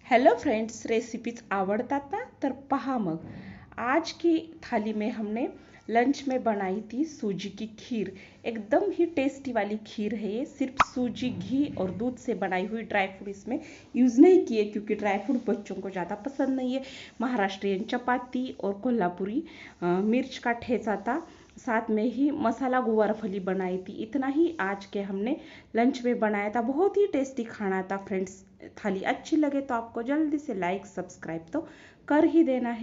Hello friends, recipes आवड़तात ना? तर पहा मग आज की थाली में हमने लंच में बनाई थी सूजी की खीर। एकदम ही टेस्टी वाली खीर है ये। सिर्फ सूजी, घी और दूध से बनाई हुई, ड्राई फ्रूट इसमें यूज़ नहीं किए क्योंकि ड्राई फ्रूट बच्चों को ज़्यादा पसंद नहीं है। महाराष्ट्रियन चपाती और कोल्हापुरी मिर्च का ठेचा था। साथ में ही मसाला गुवारफली बनाई थी। इतना ही आज के हमने लंच में बनाया था। बहुत ही टेस्टी खाना था फ्रेंड्स। थाली अच्छी लगे तो आपको जल्दी से लाइक सब्सक्राइब तो कर ही देना है।